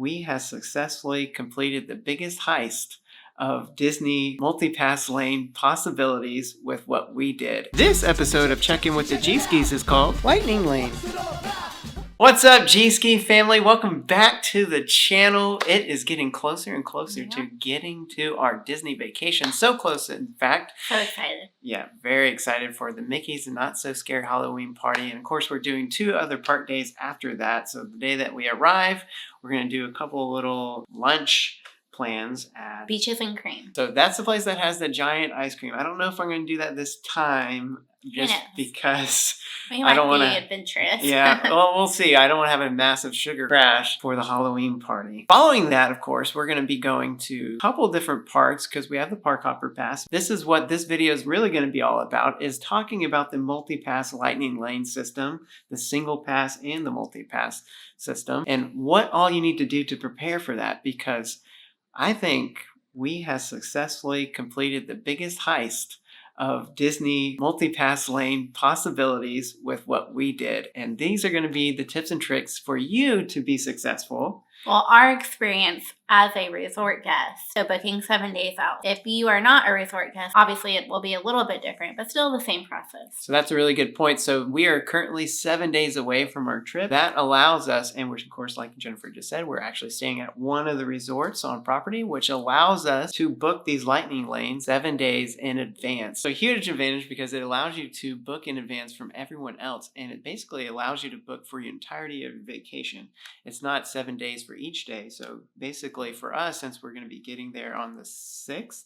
we have successfully completed the biggest heist of Disney MULTIPASS lane possibilities with what we did. This episode of Check-In with the Gskis is called Lightning Lane. What's up, Gski family? Welcome back to the channel. It is getting closer and closer to getting to our Disney vacation. So close, in fact. So excited. Yeah, very excited for the Mickey's Not So Scared Halloween party. And of course, we're doing 2 other park days after that. So the day that we arrive, we're going to do a couple little lunch plans at Beaches and Cream. So that's the place that has the giant ice cream. I don't know if I'm going to do that this time, just because I don't want to be adventurous. Yeah, well, we'll see. I don't want to have a massive sugar crash for the Halloween party. Following that, of course, we're going to be going to a couple different parks because we have the Park Hopper Pass. This is what this video is really going to be all about, is talking about the MULTIPASS Lightning Lane system, the single pass and the MULTIPASS system, and what all you need to do to prepare for that, because I think we have successfully completed the biggest heist of Disney MULTIPASS lane possibilities with what we did. And these are going to be the tips and tricks for you to be successful. Well, our experience as a resort guest, so booking 7 days out. If you are not a resort guest, obviously it will be a little bit different, but still the same process. So that's a really good point. So we are currently 7 days away from our trip. That allows us, and which of course, like Jennifer just said, we're actually staying at one of the resorts on property, which allows us to book these lightning lanes 7 days in advance. So a huge advantage because it allows you to book in advance from everyone else, and it basically allows you to book for your entirety of your vacation. It's not 7 days for each day. So basically for us, since we're going to be getting there on the 6th,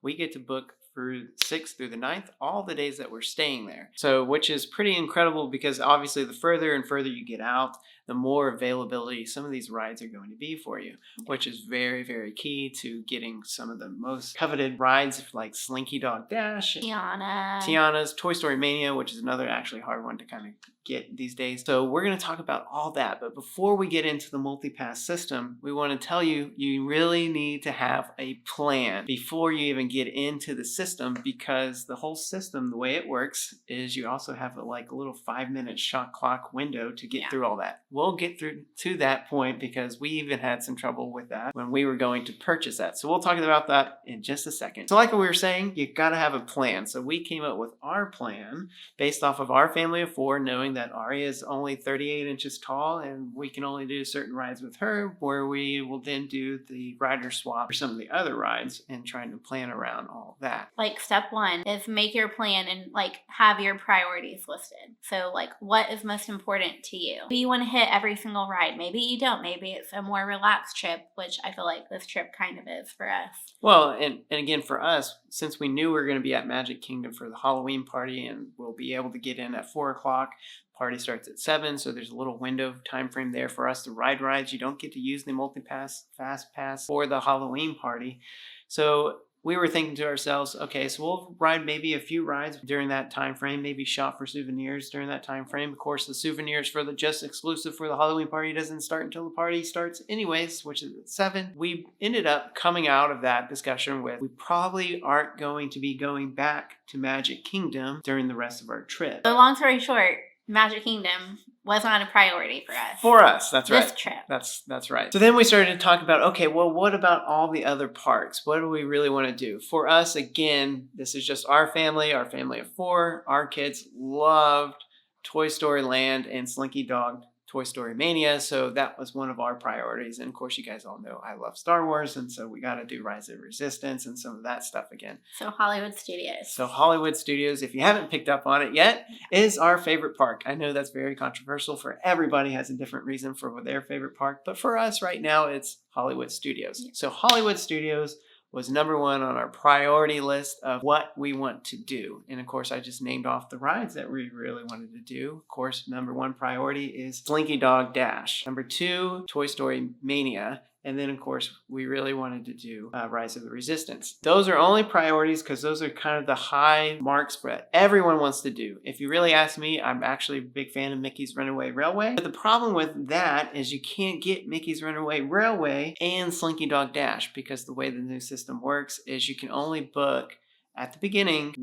we get to book for 6th through the 9th, all the days that we're staying there. So, which is pretty incredible because obviously the further and further you get out, the more availability some of these rides are going to be for you, which is very, very key to getting some of the most coveted rides like Slinky Dog Dash, Tiana's, Toy Story Mania, which is another actually hard one to kind of get these days. So we're going to talk about all that. But before we get into the MULTIPASS system, we want to tell you, you really need to have a plan before you even get into the system, because the whole system, the way it works is you also have a little 5-minute shot clock window to get through all that. We'll get through to that point because we even had some trouble with that when we were going to purchase that. So we'll talk about that in just a second. So like we were saying, you got to have a plan. So we came up with our plan based off of our family of 4, knowing that Aria is only 38 inches tall and we can only do certain rides with her, where we will then do the rider swap for some of the other rides and trying to plan around all that. Like step 1 is make your plan and have your priorities listed. So what is most important to you? Do you want to hit every single ride? Maybe you don't. Maybe it's a more relaxed trip, which I feel like this trip kind of is for us. Well, and again, for us, since we knew we were going to be at Magic Kingdom for the Halloween party and we'll be able to get in at 4 o'clock, party starts at 7, so there's a little window of time frame there for us to ride rides. You don't get to use the MULTIPASS Fast Pass for the Halloween party. So we were thinking to ourselves, okay, so we'll ride maybe a few rides during that time frame, maybe shop for souvenirs during that time frame. Of course, the souvenirs for the just exclusive for the Halloween party doesn't start until the party starts anyways, which is at 7. We ended up coming out of that discussion with, we probably aren't going to be going back to Magic Kingdom during the rest of our trip. So long story short, Magic Kingdom was not a priority for us. For us, that's right. This trip. That's right. So then we started to talk about, okay, well, what about all the other parks? What do we really want to do? For us, again, this is just our family of 4. Our kids loved Toy Story Land and Slinky Dog Toy Story Mania, so that was one of our priorities. And of course, you guys all know I love Star Wars, and so we got to do Rise of Resistance and some of that stuff again. So Hollywood Studios. So Hollywood Studios, if you haven't picked up on it yet, is our favorite park. I know that's very controversial. For everybody has a different reason for their favorite park, but for us right now, it's Hollywood Studios. Yeah. So Hollywood Studios was number 1 on our priority list of what we want to do. And of course, I just named off the rides that we really wanted to do. Of course, number 1 priority is Slinky Dog Dash. Number 2, Toy Story Mania. And then, of course, we really wanted to do Rise of the Resistance. Those are only priorities because those are kind of the high marks that everyone wants to do. If you really ask me, I'm actually a big fan of Mickey's Runaway Railway. But the problem with that is you can't get Mickey's Runaway Railway and Slinky Dog Dash, because the way the new system works is you can only book at the beginning,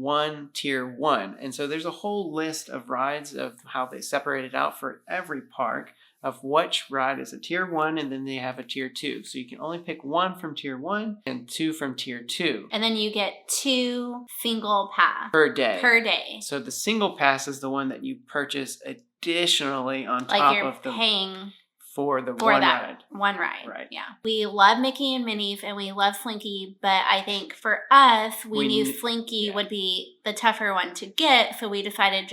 tier 1. And so there's a whole list of rides of how they separate it out for every park of which ride is a tier 1, and then they have a tier 2. So you can only pick 1 from tier 1 and 2 from tier 2. And then you get 2 single pass Per day. Per day. So the single pass is the one that you purchase additionally on like top you're of the paying for the for one that ride. one ride. Right. Yeah. We love Mickey and Minnie's and we love Slinky, but I think for us, we knew Slinky would be the tougher one to get. So we decided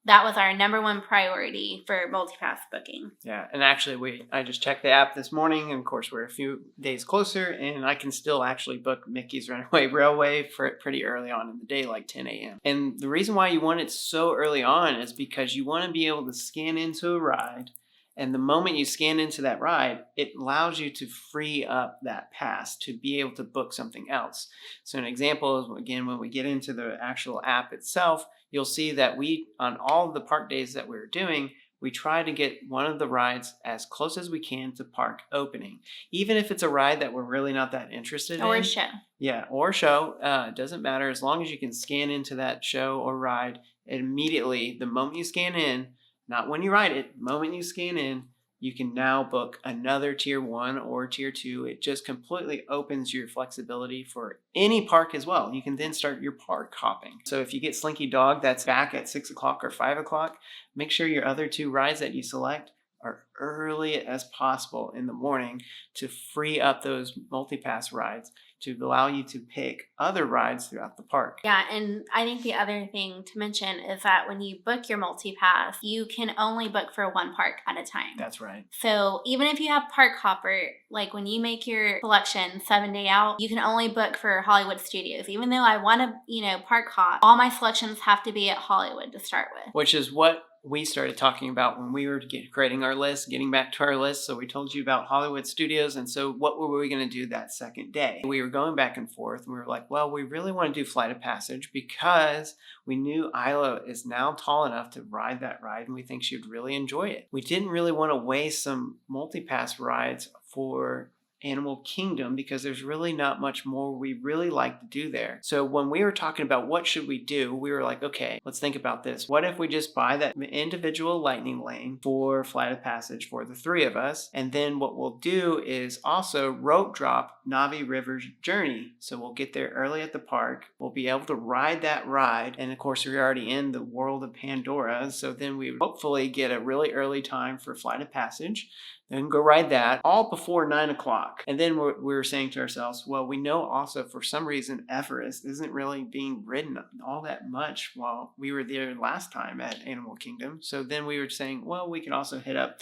that was our number one priority for MULTIPASS booking. Yeah. And actually, I just checked the app this morning, and of course, we're a few days closer, and I can still actually book Mickey's Runaway Railway for pretty early on in the day, like 10 a.m. And the reason why you want it so early on is because you want to be able to scan into a ride. And the moment you scan into that ride, it allows you to free up that pass to be able to book something else. So an example is, again, when we get into the actual app itself, you'll see that on all of the park days that we're doing, we try to get one of the rides as close as we can to park opening. Even if it's a ride that we're really not that interested in. Or show. Yeah, or show. It doesn't matter. As long as you can scan into that show or ride, immediately, the moment you scan in, not when you ride it, the moment you scan in, you can now book another tier 1 or tier 2. It just completely opens your flexibility for any park as well. You can then start your park hopping. So if you get Slinky Dog that's back at 6 o'clock or 5 o'clock, make sure your other 2 rides that you select are early as possible in the morning to free up those MULTIPASS rides to allow you to pick other rides throughout the park. Yeah, and I think the other thing to mention is that when you book your MULTIPASS, you can only book for 1 park at a time. That's right. So even if you have Park Hopper, like when you make your selection 7 day out, you can only book for Hollywood Studios. Even though I want to, park hop, all my selections have to be at Hollywood to start with. Which is what we started talking about when we were creating our list, getting back to our list. So we told you about Hollywood Studios. And so what were we going to do that second day? We were going back and forth, and we were like, well, we really want to do Flight of Passage because we knew Isla is now tall enough to ride that ride, and we think she would really enjoy it. We didn't really want to waste some MULTIPASS rides for Animal Kingdom because there's really not much more we really like to do there. So when we were talking about what should we do, we were like, okay, let's think about this. What if we just buy that individual lightning lane for Flight of Passage for the 3 of us? And then what we'll do is also rope drop Navi River's Journey. So we'll get there early at the park. We'll be able to ride that ride. And of course, we're already in the world of Pandora. So then we would hopefully get a really early time for Flight of Passage. Then go ride that all before 9 o'clock. And then we were saying to ourselves, well, we know also for some reason Everest isn't really being ridden all that much while we were there last time at Animal Kingdom. So then we were saying, well, we can also hit up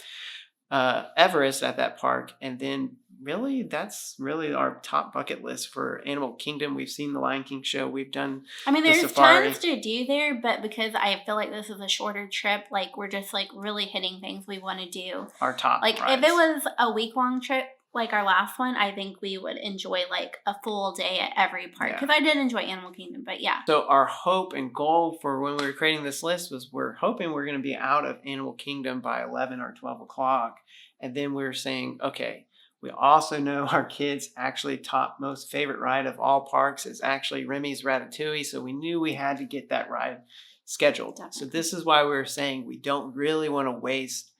Everest at that park. And then really, that's really our top bucket list for Animal Kingdom. We've seen the Lion King show. We've done there's safari. tons to do there, but because I feel like this is a shorter trip, like we're just like really hitting things we want to do. Our top Like rides. if it was a week-long trip, like our last one, I think we would enjoy like a full day at every park. Because I did enjoy Animal Kingdom, but yeah. So our hope and goal for when we were creating this list was we're hoping we're going to be out of Animal Kingdom by 11 or 12 o'clock. And then we were saying, okay, we also know our kids' actually top most favorite ride of all parks is actually Remy's Ratatouille. So we knew we had to get that ride scheduled. Definitely. So this is why we were saying we don't really want to waste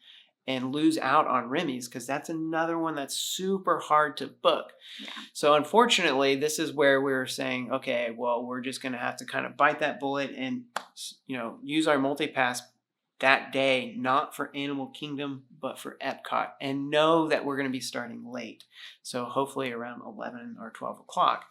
and lose out on Remy's because that's another one that's super hard to book. Yeah. So unfortunately, this is where we were saying, okay, well, we're just going to have to kind of bite that bullet and, use our MULTIPASS that day, not for Animal Kingdom, but for Epcot, and know that we're going to be starting late. So hopefully around 11 or 12 o'clock.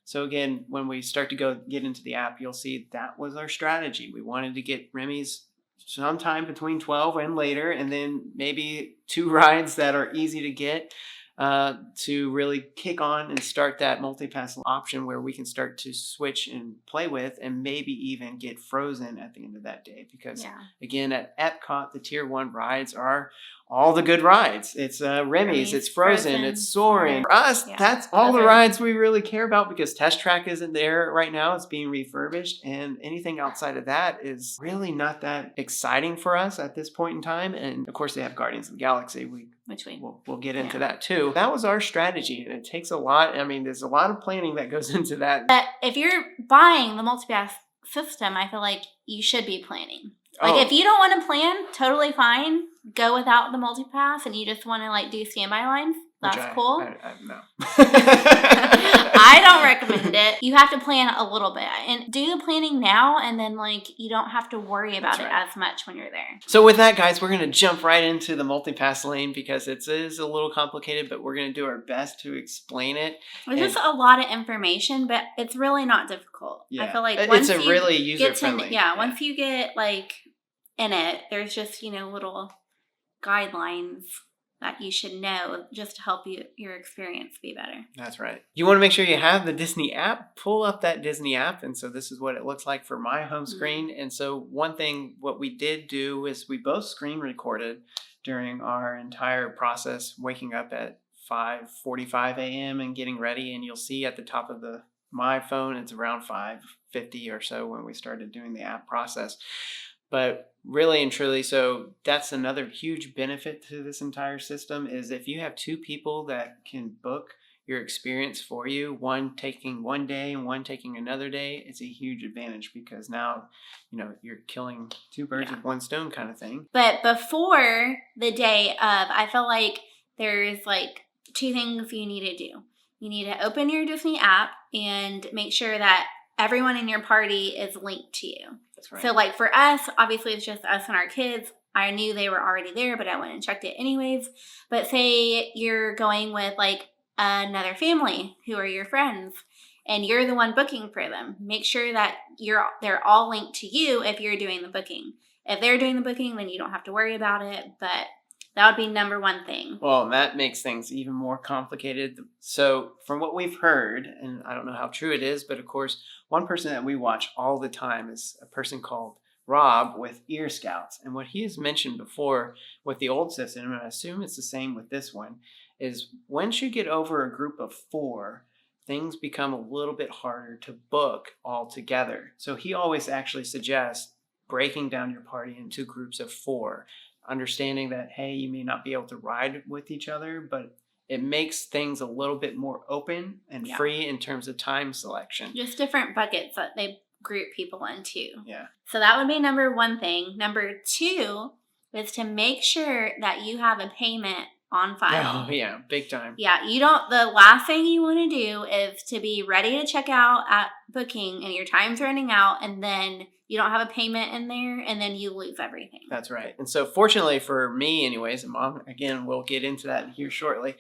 So again, when we start to get into the app, you'll see that was our strategy. We wanted to get Remy's sometime between 12 and later, and then maybe 2 rides that are easy to get to really kick on and start that MULTIPASS option where we can start to switch and play with and maybe even get frozen at the end of that day. Because again, at Epcot, the tier 1 rides are all the good rides. It's Remy's, it's Frozen, it's Soarin'. For us, that's all the rides we really care about because Test Track isn't there right now. It's being refurbished, and anything outside of that is really not that exciting for us at this point in time. And of course, they have Guardians of the Galaxy. We'll get into that too. That was our strategy, and it takes a lot. There's a lot of planning that goes into that. But if you're buying the MULTIPASS system, I feel like you should be planning. Like, if you don't want to plan, totally fine. Go without the MULTIPASS and you just want to, like, do standby lines. That's cool. No. I don't recommend it. You have to plan a little bit and do the planning now, and then, like, you don't have to worry about it as much when you're there. So with that, guys, we're going to jump right into the MULTIPASS lane because it is a little complicated, but we're going to do our best to explain it. There's just a lot of information, but it's really not difficult. Yeah. I feel like it's a really user-friendly. Once you get, like, in it, there's just, little guidelines that you should know just to help your experience be better. That's right. You want to make sure you have the Disney app. Pull up that Disney app. And so this is what it looks like for my home screen. And so one thing, what we did do is we both screen recorded during our entire process, waking up at 5:45 a.m. and getting ready. And you'll see at the top of my phone, it's around 5:50 or so when we started doing the app process. But really and truly, so that's another huge benefit to this entire system is if you have two people that can book your experience for you, one taking one day and one taking another day, it's a huge advantage because now, you're killing two birds with one stone kind of thing. But before the day of, I feel like there's like two things you need to do. You need to open your Disney app and make sure that everyone in your party is linked to you. That's right. So, like, for us, obviously it's just us and our kids. I knew they were already there, but I went and checked it anyways. But say you're going with, like, another family who are your friends, and you're the one booking for them. Make sure that they're all linked to you if you're doing the booking. If they're doing the booking, then you don't have to worry about it, but that would be number one thing. Well, that makes things even more complicated. So from what we've heard, and I don't know how true it is, but of course, one person that we watch all the time is a person called Rob with Ear Scouts. And what he has mentioned before with the old system, and I assume it's the same with this one, is once you get over a group of 4, things become a little bit harder to book all together. So he always actually suggests breaking down your party into groups of 4. Understanding that, hey, you may not be able to ride with each other, but it makes things a little bit more open and free in terms of time selection. Just different buckets that they group people into. Yeah. So that would be number one thing. Number 2 is to make sure that you have a payment on file. Oh, yeah. Big time. Yeah. The last thing you want to do is to be ready to check out at booking and your time's running out, and then you don't have a payment in there, and then you lose everything. That's right. And so fortunately for me anyways, and Mom, again, we'll get into that here shortly,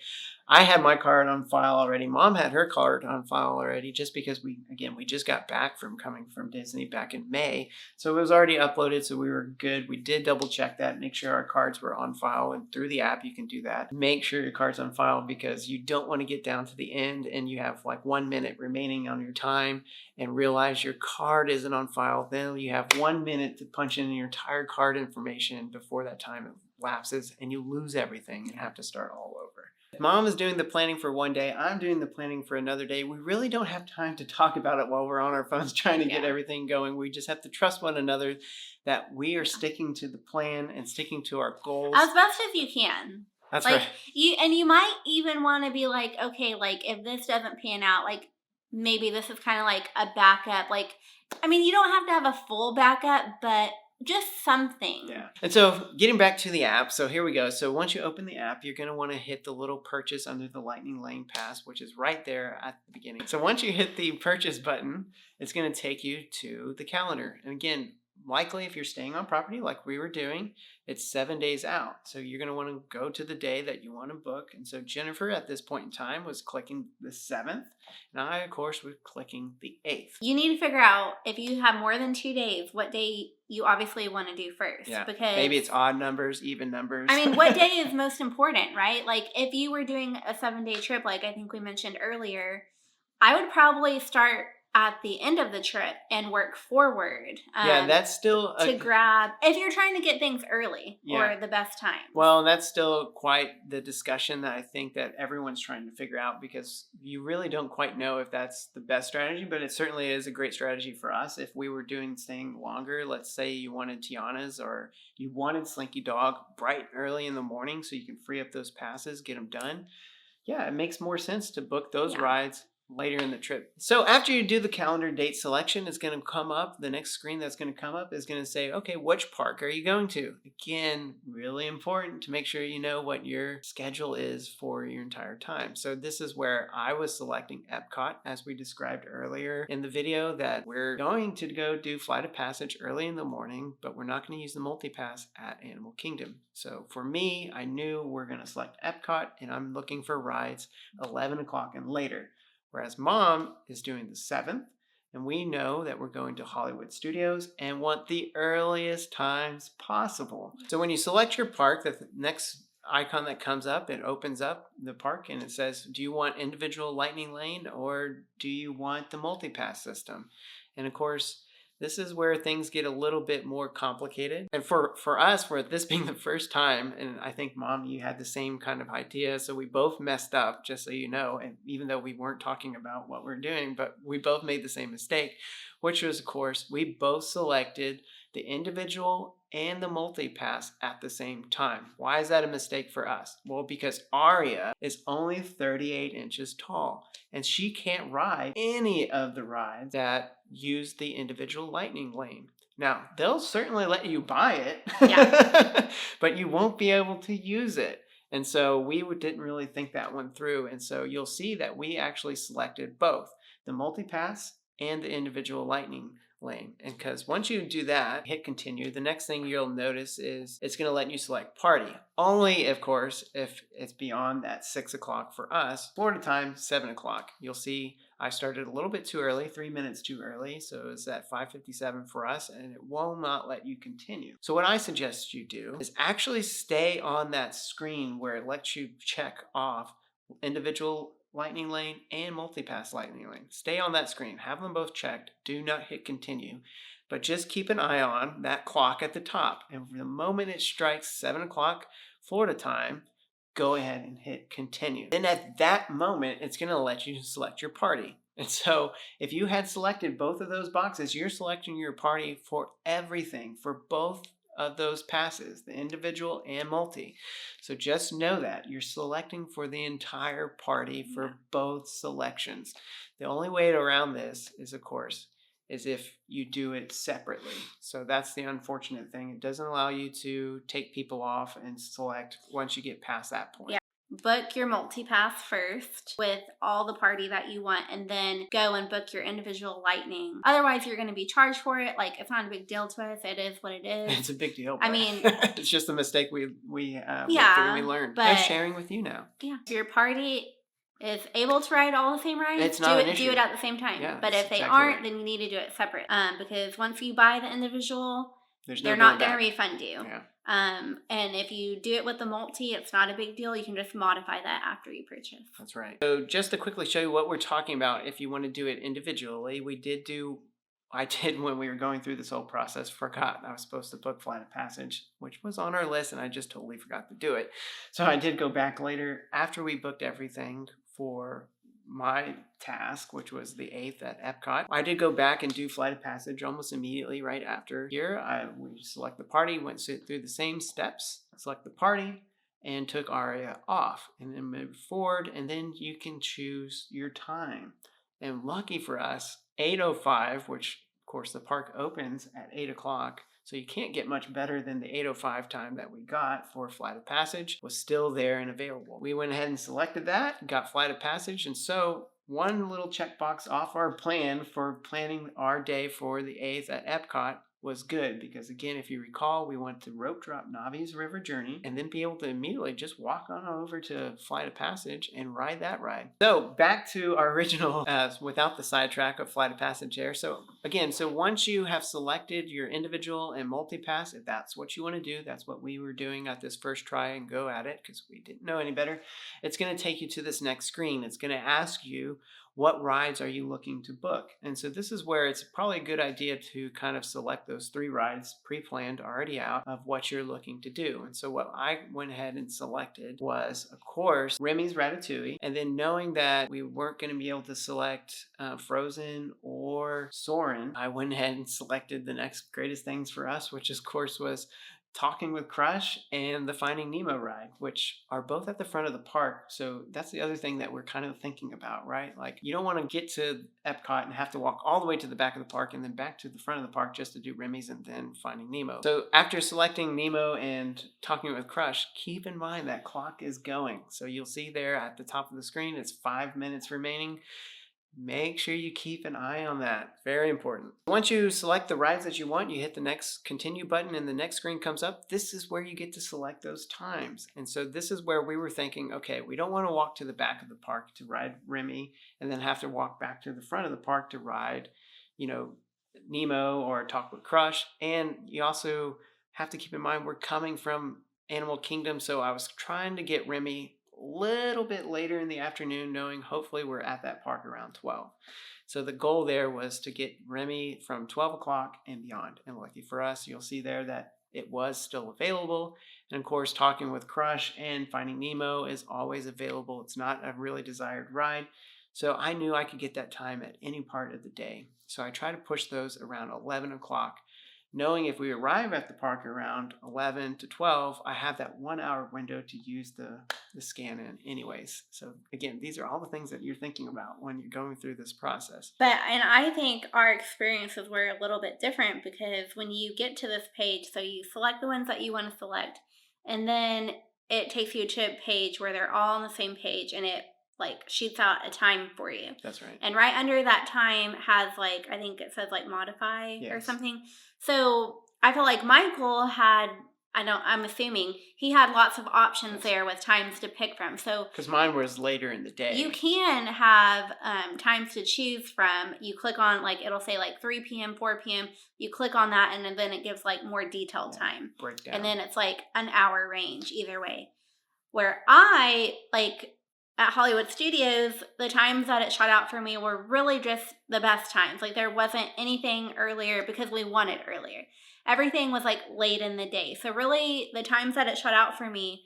I had my card on file already. Mom had her card on file already just because we just got back from coming from Disney back in May. So it was already uploaded, so we were good. We did double check that, make sure our cards were on file, and through the app you can do that. Make sure your card's on file because you don't want to get down to the end and you have like 1 minute remaining on your time and realize your card isn't on file. Then you have 1 minute to punch in your entire card information before that time lapses and you lose everything and have to start all over. Mom is doing the planning for one day. I'm doing the planning for another day. We really don't have time to talk about it while we're on our phones trying to get everything going. We just have to trust one another that we are sticking to the plan and sticking to our goals. As best as you can. That's like, right. You might even want to be like, okay, like if this doesn't pan out, like maybe this is kind of like a backup. Like, I mean, you don't have to have a full backup, but just something. Yeah. And so getting back to the app, so here we go. So once you open the app, you're going to want to hit the little purchase under the Lightning Lane Pass, which is right there at the beginning. So once you hit the purchase button, it's going to take you to the calendar. And again, likely if you're staying on property like we were doing, it's 7 days out. So you're going to want to go to the day that you want to book. And so Jennifer at this point in time was clicking the 7th. And I, of course, was clicking the 8th. You need to figure out if you have more than 2 days, what day you obviously want to do first. Yeah, because maybe it's odd numbers, even numbers. I mean, what day is most important, right? Like if you were doing a 7-day trip, like I think we mentioned earlier, I would probably start at the end of the trip and work forward. Yeah, that's still to grab if you're trying to get things early Yeah. or the best time. Well, that's still quite the discussion that I think that everyone's trying to figure out because you really don't quite know if that's the best strategy, but it certainly is a great strategy for us. If we were staying longer, let's say you wanted Tiana's or you wanted Slinky Dog bright early in the morning so you can free up those passes, get them done. Yeah, it makes more sense to book those rides later in the trip. So after you do the calendar date selection, it's going to come up. The next screen that's going to come up is going to say, okay, which park are you going to? Again, really important to make sure you know what your schedule is for your entire time. So this is where I was selecting Epcot, as we described earlier in the video, that we're going to go do Flight of Passage early in the morning, but we're not going to use the MULTIPASS at Animal Kingdom. So for me, I knew we're going to select Epcot, and I'm looking for rides 11 o'clock and later. Whereas Mom is doing the 7th, and we know that we're going to Hollywood Studios and want the earliest times possible. So when you select your park, the next icon that comes up, it opens up the park and it says, do you want individual lightning lane or do you want the MULTIPASS system? And of course, this is where things get a little bit more complicated. And for us, for this being the first time, and I think Mom, you had the same kind of idea, so we both messed up, just so you know, and even though we weren't talking about what we're doing, but we both made the same mistake, which was, of course, we both selected the individual and the MULTIPASS at the same time. Why is that a mistake for us? Well, because Aria is only 38 inches tall, and she can't ride any of the rides that use the individual lightning lane. Now, they'll certainly let you buy it, yeah. But you won't be able to use it. And so we didn't really think that one through. And so you'll see that we actually selected both the MULTIPASS and the individual lightning lane. And because once you do that, hit continue, the next thing you'll notice is it's going to let you select party. Only, of course, if it's beyond that 6 o'clock for us. Florida time, 7 o'clock. You'll see I started a little bit too early, 3 minutes too early. So it's at 5:57 for us, and it will not let you continue. So what I suggest you do is actually stay on that screen where it lets you check off individual lightning lane and MULTIPASS lightning lane. Stay on that screen. Have them both checked. Do not hit continue. But just keep an eye on that clock at the top. And the moment it strikes 7 o'clock Florida time, go ahead and hit continue. Then at that moment, it's going to let you select your party. And so if you had selected both of those boxes, you're selecting your party for everything, for both of those passes, the individual and multi. So just know that you're selecting for the entire party for both selections. The only way around this is, of course, is if you do it separately. So that's the unfortunate thing. It doesn't allow you to take people off and select once you get past that point. Yeah. Book your MULTIPASS first with all the party that you want, and then go and book your individual lightning. Otherwise, you're going to be charged for it. Like, it's not a big deal to us. It is what it is. It's a big deal. I mean, it's just a mistake we learned. But I'm sharing with you now. Yeah. If your party is able to ride all the same rides, do it at the same time. Yeah, but if they aren't, then you need to do it separate. Because once you buy the individual, they're not going to refund you. Yeah. And if you do it with the multi, it's not a big deal. You can just modify that after you purchase. That's right. So just to quickly show you what we're talking about, if you want to do it individually, I did when we were going through this whole process, forgot I was supposed to book Flight of Passage, which was on our list, and I just totally forgot to do it. So I did go back later after we booked everything for my task, which was the 8th at Epcot. I did go back and do Flight of Passage almost immediately right after here. We select the party, went through the same steps, select the party, and took Aria off, and then moved forward, and then you can choose your time. And lucky for us, 8:05, which of course the park opens at 8 o'clock, so you can't get much better than the 8:05 time that we got for Flight of Passage, was still there and available. We went ahead and selected that, got Flight of Passage, and so one little checkbox off our plan for planning our day for the 8th at Epcot was good, because again, if you recall, we went to rope drop Navi's River Journey and then be able to immediately just walk on over to Flight of Passage and ride that ride. So back to our original, without the sidetrack of Flight of Passage there. So again, once you have selected your individual and MULTIPASS, if that's what you want to do, that's what we were doing at this first try and go at it because we didn't know any better. It's going to take you to this next screen. It's going to ask you, what rides are you looking to book? And so this is where it's probably a good idea to kind of select those 3 rides pre-planned already out of what you're looking to do. And so what I went ahead and selected was, of course, Remy's Ratatouille. And then knowing that we weren't going to be able to select Frozen or Soarin', I went ahead and selected the next greatest things for us, which of course was Talking with Crush and the Finding Nemo ride, which are both at the front of the park. So that's the other thing that we're kind of thinking about, right? Like, you don't want to get to Epcot and have to walk all the way to the back of the park and then back to the front of the park just to do Remy's and then Finding Nemo. So after selecting Nemo and Talking with Crush, keep in mind that clock is going. So you'll see there at the top of the screen, it's 5 minutes remaining. Make sure you keep an eye on that. Very important. Once you select the rides that you want, you hit the next continue button and the next screen comes up. This is where you get to select those times. And so this is where we were thinking, okay, we don't want to walk to the back of the park to ride Remy and then have to walk back to the front of the park to ride, Nemo or Talk with Crush. And you also have to keep in mind we're coming from Animal Kingdom. So I was trying to get Remy little bit later in the afternoon, knowing hopefully we're at that park around 12. So the goal there was to get Remy from 12 o'clock and beyond. And lucky for us, you'll see there that it was still available. And of course, Talking with Crush and Finding Nemo is always available. It's not a really desired ride. So I knew I could get that time at any part of the day. So I try to push those around 11 o'clock. Knowing if we arrive at the park around 11 to 12, I have that 1 hour window to use the scan in anyways. So again, these are all the things that you're thinking about when you're going through this process. And I think our experiences were a little bit different because when you get to this page, so you select the ones that you want to select, and then it takes you to a page where they're all on the same page and it shoots out a time for you. That's right. And right under that time has I think it says modify or something. So I feel like Michael had, I'm assuming he had lots of options there with times to pick from. So because mine was later in the day. You can have times to choose from. You click on it'll say 3 p.m., 4 p.m. You click on that and then it gives more detailed time. Breakdown. And then it's an hour range either way. Where I at Hollywood Studios, the times that it shot out for me were really just the best times. There wasn't anything earlier because we wanted earlier. Everything was late in the day. So really the times that it shot out for me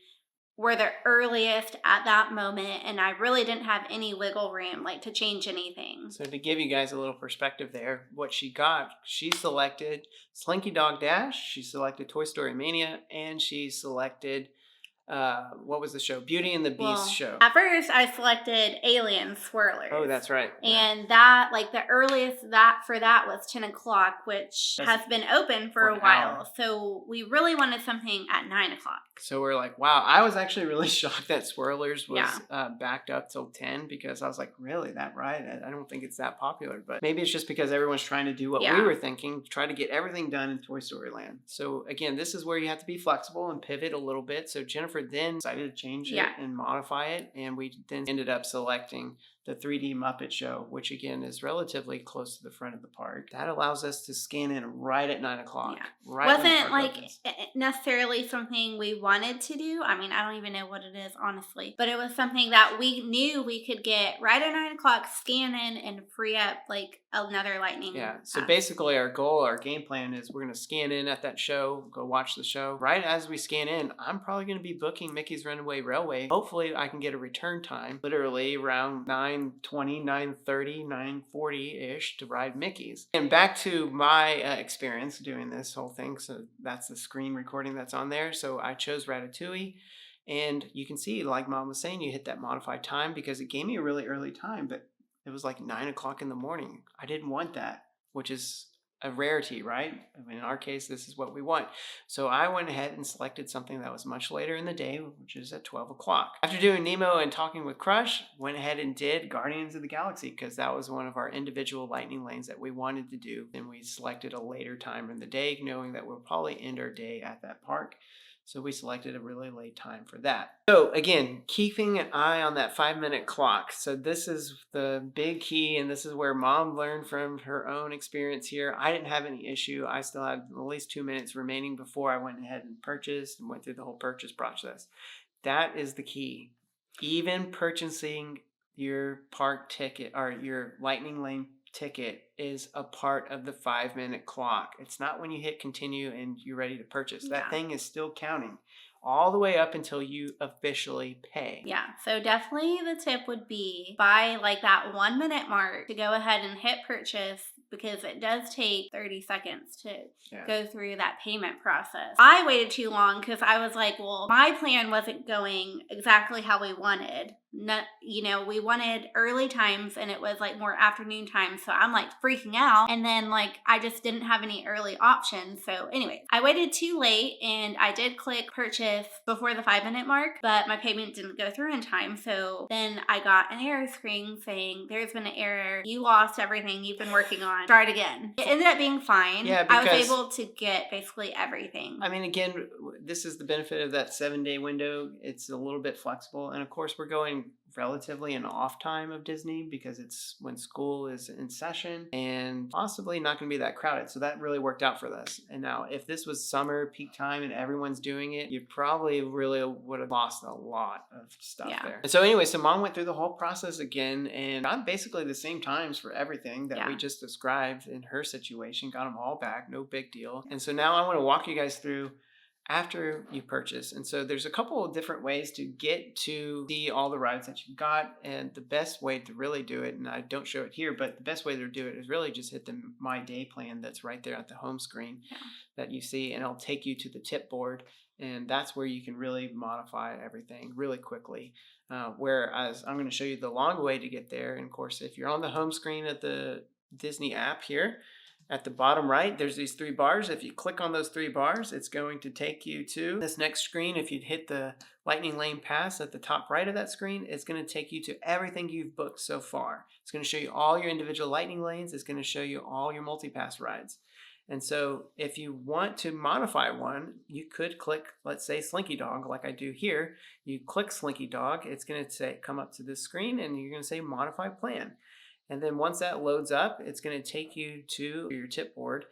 were the earliest at that moment, and I really didn't have any wiggle room to change anything. So to give you guys a little perspective there, what she got, she selected Slinky Dog Dash, she selected Toy Story Mania, and she selected what was the show? Beauty and the Beast show. At first, I selected Alien Swirlers. Oh, that's right. And that, the earliest for that was 10 o'clock, which has been open for a while. Hour. So we really wanted something at 9 o'clock. So we're like, wow. I was actually really shocked that Swirlers was backed up till 10 because I was like, really, that ride? I don't think it's that popular. But maybe it's just because everyone's trying to do what we were thinking, try to get everything done in Toy Story Land. So again, this is where you have to be flexible and pivot a little bit. So Jennifer then decided to change it and modify it, and we then ended up selecting the 3D Muppet Show, which again is relatively close to the front of the park. That allows us to scan in right at 9 o'clock. Yeah. Right wasn't necessarily something we wanted to do. I mean, I don't even know what it is, honestly. But it was something that we knew we could get right at 9 o'clock, scan in, and free up another lightning. Yeah. So basically our goal, our game plan is we're going to scan in at that show, go watch the show. Right as we scan in, I'm probably going to be booking Mickey's Runaway Railway. Hopefully I can get a return time, literally around 9:20, 9:30, 9:40-ish to ride Mickey's. And back to my experience doing this whole thing. So that's the screen recording that's on there. So I chose Ratatouille. And you can see, like Mom was saying, you hit that modified time because it gave me a really early time, but it was 9 o'clock in the morning. I didn't want that, which is a rarity, right? I mean, in our case, this is what we want. So I went ahead and selected something that was much later in the day, which is at 12 o'clock. After doing Nemo and Talking with Crush, went ahead and did Guardians of the Galaxy because that was one of our individual lightning lanes that we wanted to do. And we selected a later time in the day, knowing that we'll probably end our day at that park. So we selected a really late time for that. So again, keeping an eye on that 5-minute clock. So this is the big key, and this is where Mom learned from her own experience here. I didn't have any issue. I still had at least 2 minutes remaining before I went ahead and purchased and went through the whole purchase process. That is the key. Even purchasing your park ticket or your lightning lane ticket is a part of the 5-minute clock. It's not when you hit continue and you're ready to purchase. That thing is still counting all the way up until you officially pay. Yeah, so definitely the tip would be by that 1 minute mark to go ahead and hit purchase because it does take 30 seconds to Yeah. go through that payment process. I waited too long because I was like, well, my plan wasn't going exactly how we wanted. We wanted early times and it was like more afternoon times. So I'm like freaking out. And then like I just didn't have any early options. So anyway, I waited too late and I did click purchase before the 5-minute mark, but my payment didn't go through in time. So then I got an error screen saying there's been an error. You lost everything you've been working on. Start again. It ended up being fine. Yeah, I was because able to get basically everything. I mean, again, this is the benefit of that 7-day window. It's a little bit flexible. And of course, we're going relatively an off time of Disney because it's when school is in session and possibly not going to be that crowded. So that really worked out for us. And now if this was summer peak time and everyone's doing it, you probably really would have lost a lot of stuff there. And so anyway, so Mom went through the whole process again and got basically the same times for everything that we just described in her situation, got them all back, no big deal. And so now I want to walk you guys through after you purchase. And so there's a couple of different ways to get to see all the rides that you got. And the best way to really do it, and I don't show it here, but the best way to do it is really just hit the My Day plan that's right there at the home screen that you see, and it'll take you to the tip board. And that's where you can really modify everything really quickly. Whereas I'm going to show you the long way to get there. And of course, if you're on the home screen at the Disney app here, at the bottom right, there's these 3 bars. If you click on those 3 bars, it's going to take you to this next screen. If you'd hit the Lightning Lane Pass at the top right of that screen, it's going to take you to everything you've booked so far. It's going to show you all your individual Lightning Lanes. It's going to show you all your MULTIPASS rides. And so if you want to modify one, you could click, let's say, Slinky Dog, like I do here. You click Slinky Dog. It's going to say, come up to this screen, and you're going to say Modify Plan. And then once that loads up, it's going to take you to your tip board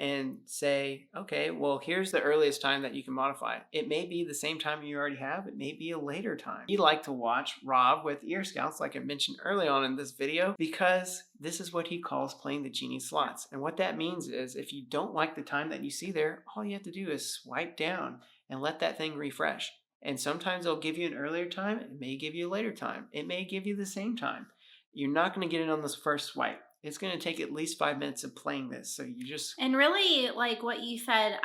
and say, okay, well, here's the earliest time that you can modify. It may be the same time you already have. It may be a later time. You like to watch Rob with Ear Scouts, like I mentioned early on in this video, because this is what he calls playing the genie slots. And what that means is if you don't like the time that you see there, all you have to do is swipe down and let that thing refresh. And sometimes it'll give you an earlier time. It may give you a later time. It may give you the same time. You're not going to get it on this first swipe. It's going to take at least 5 minutes of playing this. So you just... And really, like what you said,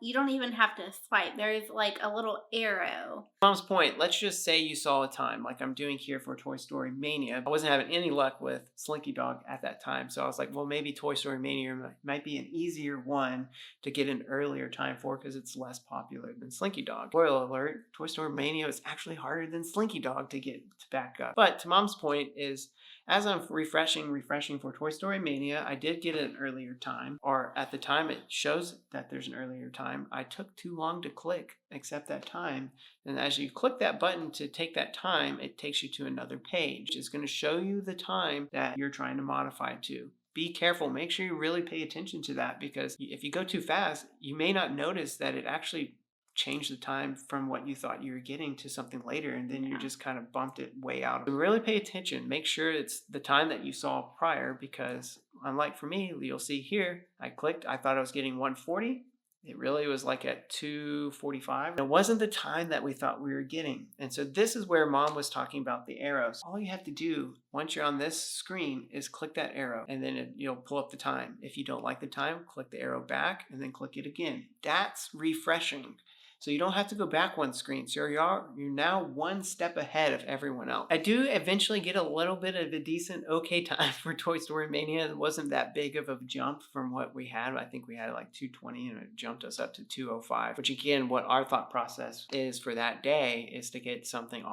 you don't even have to swipe. There's like a little arrow. Mom's point, let's just say you saw a time like I'm doing here for Toy Story Mania. I wasn't having any luck with Slinky Dog at that time. So I was like, well, maybe Toy Story Mania might be an easier one to get an earlier time for because it's less popular than Slinky Dog. Spoiler alert, Toy Story Mania is actually harder than Slinky Dog to get to back up. But to Mom's point is, as I'm refreshing for Toy Story Mania, I did get an earlier time, or at the time it shows that there's an earlier time. I took too long to click accept that time. And as you click that button to take that time, it takes you to another page. It's going to show you the time that you're trying to modify to. Be careful. Make sure you really pay attention to that, because if you go too fast, you may not notice that it actually change the time from what you thought you were getting to something later, and then you just kind of bumped it way out. So really pay attention. Make sure it's the time that you saw prior, because unlike for me, you'll see here, I clicked, I thought I was getting 140. It really was like at 2:45. It wasn't the time that we thought we were getting. And so this is where Mom was talking about the arrows. All you have to do once you're on this screen is click that arrow, and then you'll pull up the time. If you don't like the time, click the arrow back and then click it again. That's refreshing. So you don't have to go back one screen. So you're now one step ahead of everyone else. I do eventually get a little bit of a decent okay time for Toy Story Mania. It wasn't that big of a jump from what we had. I think we had like 220 and it jumped us up to 205. Which again, what our thought process is for that day is to get something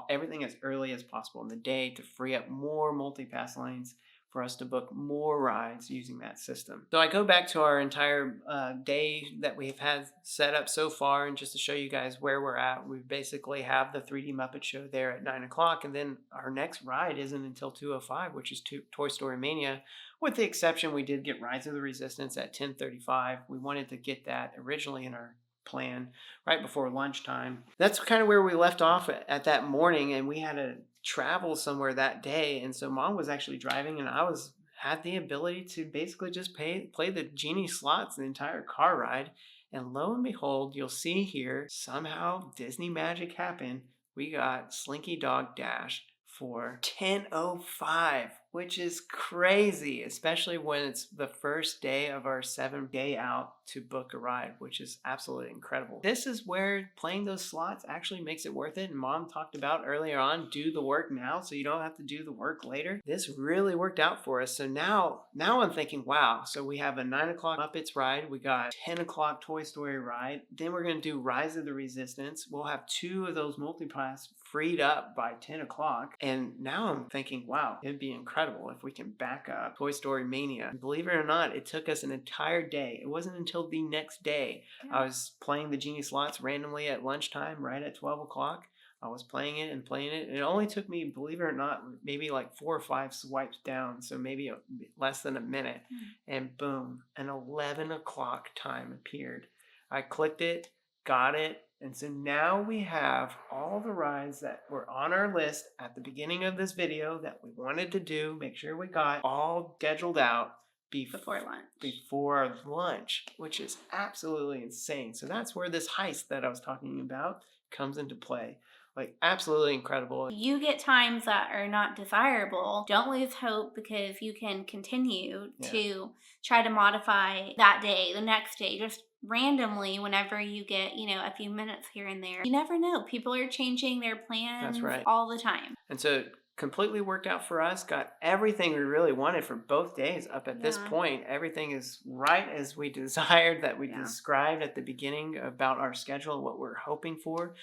everything as early as possible in the day to free up more MULTIPASS lanes for us to book more rides using that system. So I go back to our entire day that we've had set up so far, and just to show you guys where we're at, we basically have the 3D Muppet Show there at 9 o'clock, and then our next ride isn't until 2:05, which is Toy Story Mania, with the exception we did get Rise of the Resistance at 10:35. We wanted to get that originally in our plan right before lunchtime. That's kind of where we left off at that morning, and we had to travel somewhere that day, and so Mom was actually driving, and I had the ability to basically just play the genie slots the entire car ride. And lo and behold, you'll see here, somehow Disney magic happened. We got Slinky Dog Dash for 10:05. which is crazy, especially when it's the first day of our 7-day out to book a ride, which is absolutely incredible. This is where playing those slots actually makes it worth it. And Mom talked about earlier on, do the work now so you don't have to do the work later. This really worked out for us. So now I'm thinking, wow, so we have a 9 o'clock Muppets ride. We got 10 o'clock Toy Story ride. Then we're going to do Rise of the Resistance. We'll have 2 of those MULTIPASS freed up by 10 o'clock. And now I'm thinking, wow, it'd be incredible if we can back up Toy Story Mania. And believe it or not, it took us an entire day. It wasn't until the next day. I was playing the Genie slots randomly at lunchtime, right at 12 o'clock. I was playing it and playing it. It only took me, believe it or not, maybe like 4 or 5 swipes down. So maybe less than a minute. And boom, an 11 o'clock time appeared. I clicked it, got it. And so now we have all the rides that were on our list at the beginning of this video that we wanted to do, make sure we got all scheduled out before lunch, which is absolutely insane. So that's where this heist that I was talking about comes into play. Like, absolutely incredible. You get times that are not desirable. Don't lose hope, because you can continue to try to modify that day, the next day, just randomly whenever you get, a few minutes here and there. You never know. People are changing their plans all the time. And so completely worked out for us. Got everything we really wanted for both days up at this point. Everything is right as we desired, that we described at the beginning about our schedule, what we're hoping for.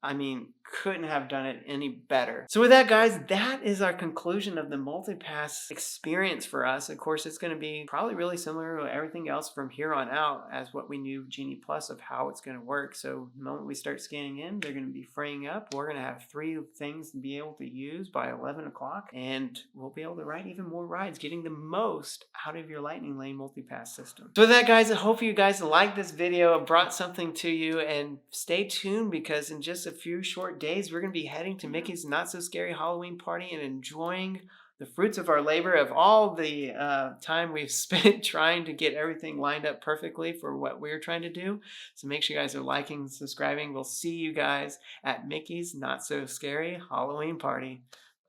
I mean, couldn't have done it any better. So with that, guys, that is our conclusion of the MULTIPASS experience for us. Of course, it's going to be probably really similar to everything else from here on out as what we knew Genie Plus of how it's going to work. So the moment we start scanning in, they're going to be freeing up. We're going to have 3 things to be able to use by 11 o'clock, and we'll be able to ride even more rides, getting the most out of your Lightning Lane MULTIPASS system. So with that, guys, I hope you guys liked this video. It brought something to you, and stay tuned, because in just a few short days, we're going to be heading to Mickey's Not So Scary Halloween party and enjoying the fruits of our labor of all the time we've spent trying to get everything lined up perfectly for what we're trying to do. So make sure you guys are liking and subscribing. We'll see you guys at Mickey's Not So Scary Halloween party.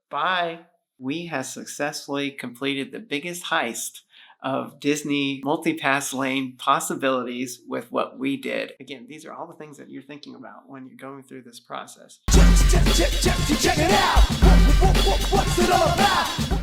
Bye. We have successfully completed the biggest heist of Disney MULTIPASS lane possibilities with what we did. Again, these are all the things that you're thinking about when you're going through this process. Check it out! What's it all about?